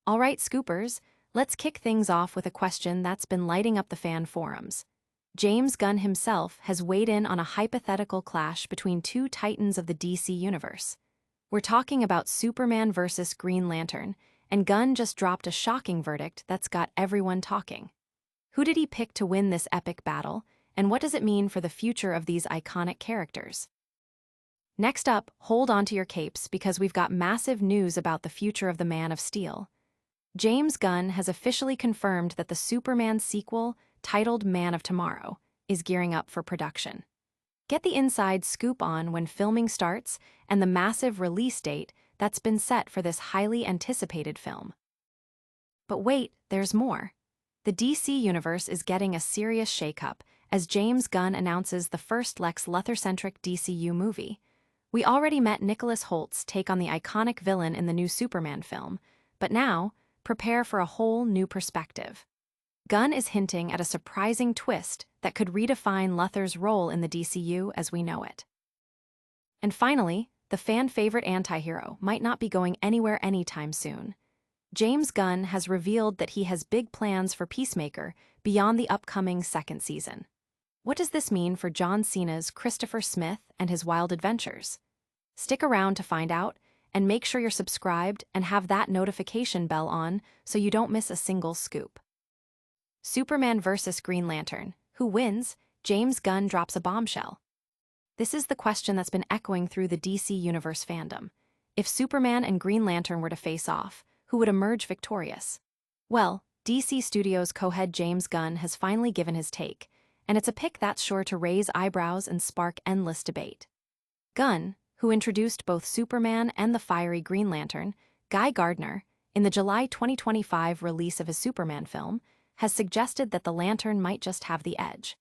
All right, Scoopers, let's kick things off with a question that's been lighting up the fan forums. James Gunn himself has weighed in on a hypothetical clash between two titans of the DC universe. We're talking about Superman versus Green Lantern, and Gunn just dropped a shocking verdict that's got everyone talking. Who did he pick to win this epic battle, and what does it mean for the future of these iconic characters? Next up, hold on to your capes because we've got massive news about the future of the Man of Steel. James Gunn has officially confirmed that the Superman sequel, titled Man of Tomorrow, is gearing up for production. Get the inside scoop on when filming starts and the massive release date that's been set for this highly anticipated film. But wait, there's more. The DC Universe is getting a serious shakeup as James Gunn announces the first Lex Luthor-centric DCU movie. We already met Nicholas Holt's take on the iconic villain in the new Superman film, but now, prepare for a whole new perspective. Gunn is hinting at a surprising twist that could redefine Luthor's role in the DCU as we know it. And finally, the fan-favorite anti-hero might not be going anywhere anytime soon. James Gunn has revealed that he has big plans for Peacemaker beyond the upcoming second season. What does this mean for John Cena's Christopher Smith and his wild adventures? Stick around to find out, and make sure you're subscribed and have that notification bell on so you don't miss a single scoop. Superman vs. Green Lantern. Who wins? James Gunn drops a bombshell. This is the question that's been echoing through the DC Universe fandom. If Superman and Green Lantern were to face off, who would emerge victorious? Well, DC Studios co-head James Gunn has finally given his take, and it's a pick that's sure to raise eyebrows and spark endless debate. Gunn, who introduced both Superman and the fiery Green Lantern, Guy Gardner, in the July 2025 release of his Superman film, has suggested that the Lantern might just have the edge.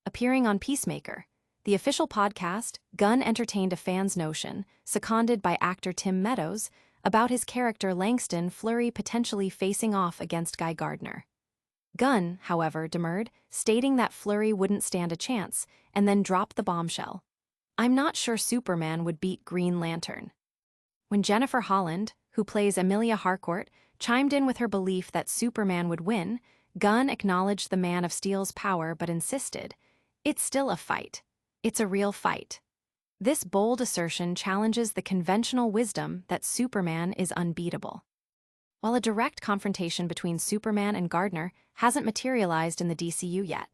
Appearing on Peacemaker, the official podcast, Gunn entertained a fan's notion, seconded by actor Tim Meadows, about his character Langston Fleury potentially facing off against Guy Gardner. Gunn, however, demurred, stating that Fleury wouldn't stand a chance, and then dropped the bombshell. I'm not sure Superman would beat Green Lantern. When Jennifer Holland, who plays Emilia Harcourt, chimed in with her belief that Superman would win, Gunn acknowledged the Man of Steel's power but insisted, "It's still a fight. It's a real fight." This bold assertion challenges the conventional wisdom that Superman is unbeatable. While a direct confrontation between Superman and Gardner hasn't materialized in the DCU yet,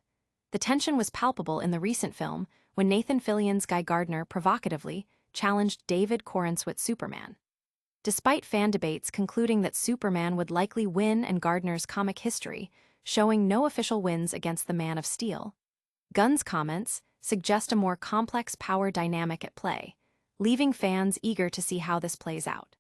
the tension was palpable in the recent film when Nathan Fillion's Guy Gardner provocatively challenged David Corenswit's Superman. Despite fan debates concluding that Superman would likely win and Gardner's comic history showing no official wins against the Man of Steel, Gunn's comments suggest a more complex power dynamic at play, leaving fans eager to see how this plays out.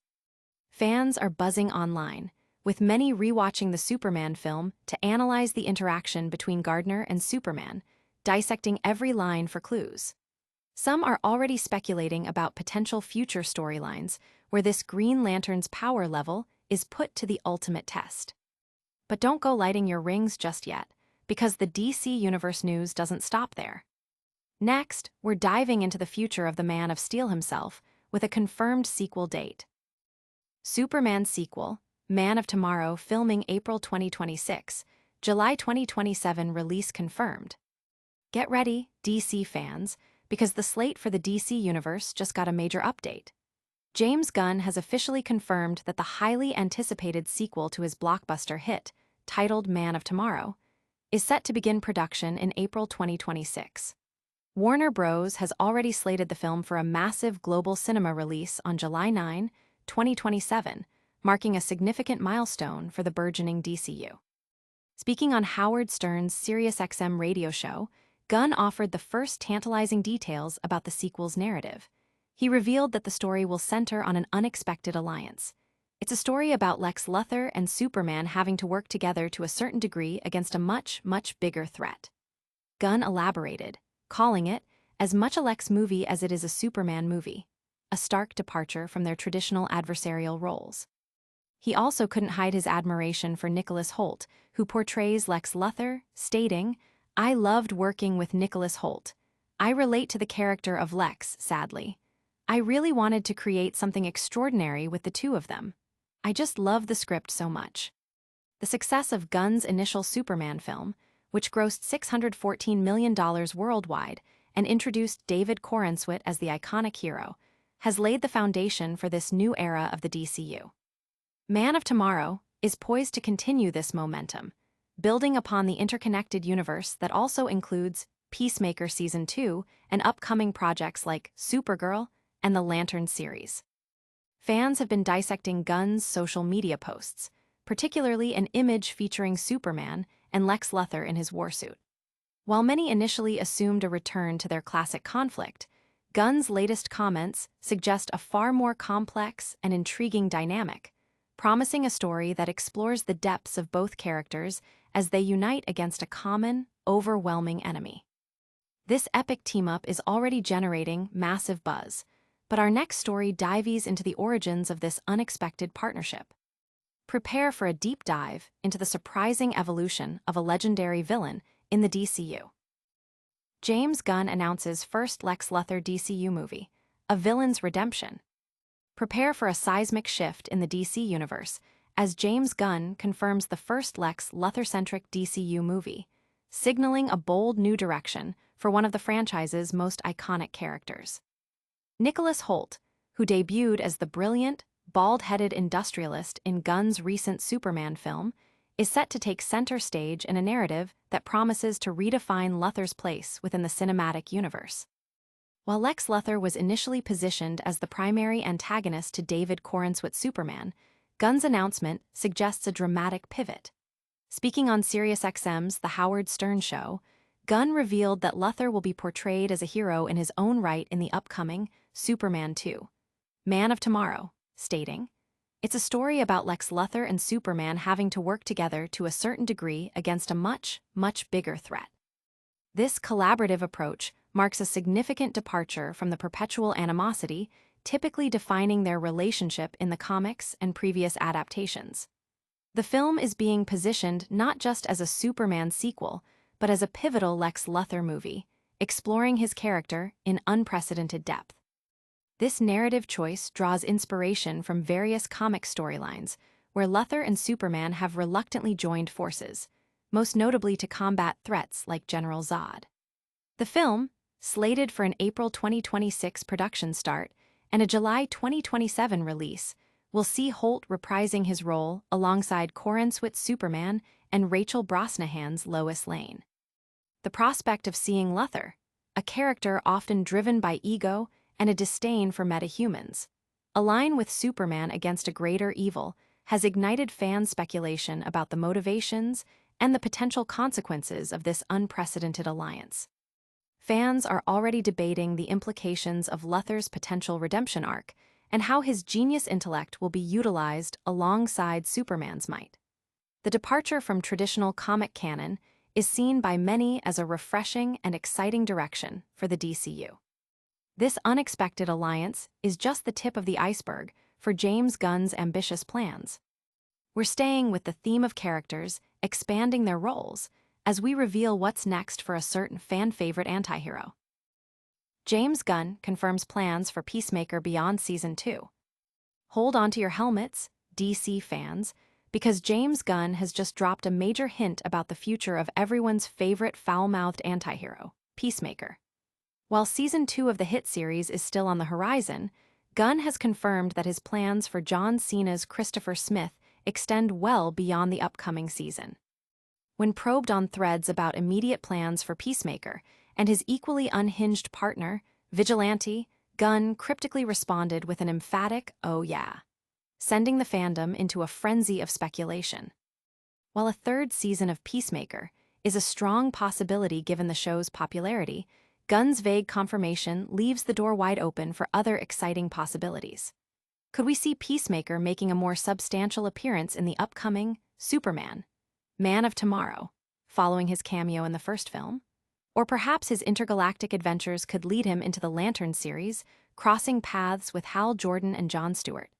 Fans are buzzing online, with many rewatching the Superman film to analyze the interaction between Gardner and Superman, dissecting every line for clues. Some are already speculating about potential future storylines where this Green Lantern's power level is put to the ultimate test. But don't go lighting your rings just yet, because the DC Universe news doesn't stop there. Next, we're diving into the future of the Man of Steel himself with a confirmed sequel date. Superman sequel, Man of Tomorrow, filming April 2026, July 2027 release confirmed. Get ready, DC fans, because the slate for the DC Universe just got a major update. James Gunn has officially confirmed that the highly anticipated sequel to his blockbuster hit, titled Man of Tomorrow, is set to begin production in April 2026. Warner Bros. Has already slated the film for a massive global cinema release on July 9, 2027, marking a significant milestone for the burgeoning DCU. Speaking on Howard Stern's SiriusXM radio show, Gunn offered the first tantalizing details about the sequel's narrative. He revealed that the story will center on an unexpected alliance. It's a story about Lex Luthor and Superman having to work together to a certain degree against a much, much bigger threat. Gunn elaborated, calling it as much a Lex movie as it is a Superman movie, a stark departure from their traditional adversarial roles. He also couldn't hide his admiration for Nicholas Hoult, who portrays Lex Luthor, stating, "I loved working with Nicholas Hoult. I relate to the character of Lex, sadly. I really wanted to create something extraordinary with the two of them." I just love the script so much. The success of Gunn's initial Superman film, which grossed $614 million worldwide and introduced David Corenswet as the iconic hero, has laid the foundation for this new era of the DCU. Man of Tomorrow is poised to continue this momentum, building upon the interconnected universe that also includes Peacemaker Season 2 and upcoming projects like Supergirl and the Lantern series. Fans have been dissecting Gunn's social media posts, particularly an image featuring Superman and Lex Luthor in his warsuit. While many initially assumed a return to their classic conflict, Gunn's latest comments suggest a far more complex and intriguing dynamic, promising a story that explores the depths of both characters as they unite against a common, overwhelming enemy. This epic team-up is already generating massive buzz, but our next story dives into the origins of this unexpected partnership. Prepare for a deep dive into the surprising evolution of a legendary villain in the DCU. James Gunn announces first Lex Luthor DCU movie, A Villain's Redemption. Prepare for a seismic shift in the DC universe as James Gunn confirms the first Lex Luthor-centric DCU movie, signaling a bold new direction for one of the franchise's most iconic characters. Nicholas Hoult, who debuted as the brilliant, bald-headed industrialist in Gunn's recent Superman film, is set to take center stage in a narrative that promises to redefine Luthor's place within the cinematic universe. While Lex Luthor was initially positioned as the primary antagonist to David Corenswet's Superman, Gunn's announcement suggests a dramatic pivot. Speaking on SiriusXM's The Howard Stern Show, Gunn revealed that Luthor will be portrayed as a hero in his own right in the upcoming Superman 2, Man of Tomorrow, stating, "It's a story about Lex Luthor and Superman having to work together to a certain degree against a much, much bigger threat." This collaborative approach marks a significant departure from the perpetual animosity typically defining their relationship in the comics and previous adaptations. The film is being positioned not just as a Superman sequel, but as a pivotal Lex Luthor movie, exploring his character in unprecedented depth. This narrative choice draws inspiration from various comic storylines, where Luthor and Superman have reluctantly joined forces, most notably to combat threats like General Zod. The film, slated for an April 2026 production start and a July 2027 release, will see Hoult reprising his role alongside Corenswet's Superman and Rachel Brosnahan's Lois Lane. The prospect of seeing Luthor, a character often driven by ego and a disdain for metahumans, align with Superman against a greater evil, has ignited fan speculation about the motivations and the potential consequences of this unprecedented alliance. Fans are already debating the implications of Luthor's potential redemption arc and how his genius intellect will be utilized alongside Superman's might. The departure from traditional comic canon is seen by many as a refreshing and exciting direction for the DCU. This unexpected alliance is just the tip of the iceberg for James Gunn's ambitious plans. We're staying with the theme of characters expanding their roles as we reveal what's next for a certain fan-favorite antihero. James Gunn confirms plans for Peacemaker Beyond Season 2. Hold on to your helmets, DC fans, because James Gunn has just dropped a major hint about the future of everyone's favorite foul-mouthed antihero, Peacemaker. While Season 2 of the hit series is still on the horizon, Gunn has confirmed that his plans for John Cena's Christopher Smith extend well beyond the upcoming season. When probed on threads about immediate plans for Peacemaker and his equally unhinged partner, Vigilante, Gunn cryptically responded with an emphatic "oh yeah," sending the fandom into a frenzy of speculation. While a third season of Peacemaker is a strong possibility given the show's popularity, Gunn's vague confirmation leaves the door wide open for other exciting possibilities. Could we see Peacemaker making a more substantial appearance in the upcoming Superman, Man of Tomorrow, following his cameo in the first film? Or perhaps his intergalactic adventures could lead him into the Lantern series, crossing paths with Hal Jordan and Jon Stewart.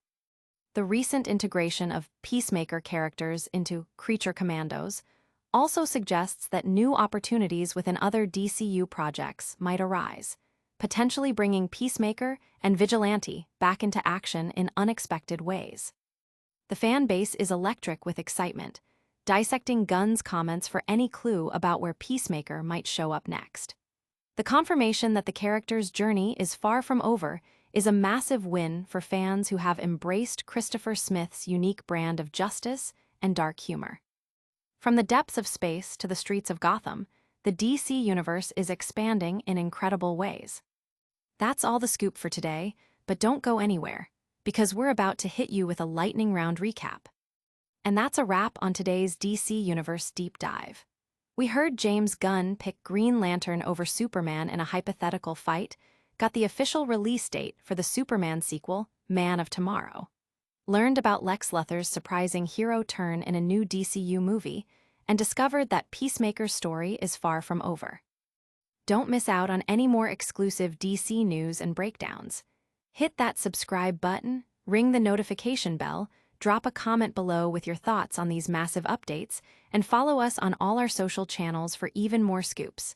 The recent integration of Peacemaker characters into Creature Commandos also suggests that new opportunities within other DCU projects might arise, potentially bringing Peacemaker and Vigilante back into action in unexpected ways. The fan base is electric with excitement, dissecting Gunn's comments for any clue about where Peacemaker might show up next. The confirmation that the character's journey is far from over is a massive win for fans who have embraced Christopher Smith's unique brand of justice and dark humor. From the depths of space to the streets of Gotham, the DC universe is expanding in incredible ways. That's all the scoop for today, but don't go anywhere, because we're about to hit you with a lightning round recap. And that's a wrap on today's DC Universe Deep Dive. We heard James Gunn pick Green Lantern over Superman in a hypothetical fight, got the official release date for the Superman sequel, Man of Tomorrow, learned about Lex Luthor's surprising hero turn in a new DCU movie, and discovered that Peacemaker's story is far from over. Don't miss out on any more exclusive DC news and breakdowns. Hit that subscribe button, ring the notification bell, drop a comment below with your thoughts on these massive updates, and follow us on all our social channels for even more scoops.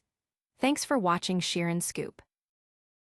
Thanks for watching Sheeran Scoop.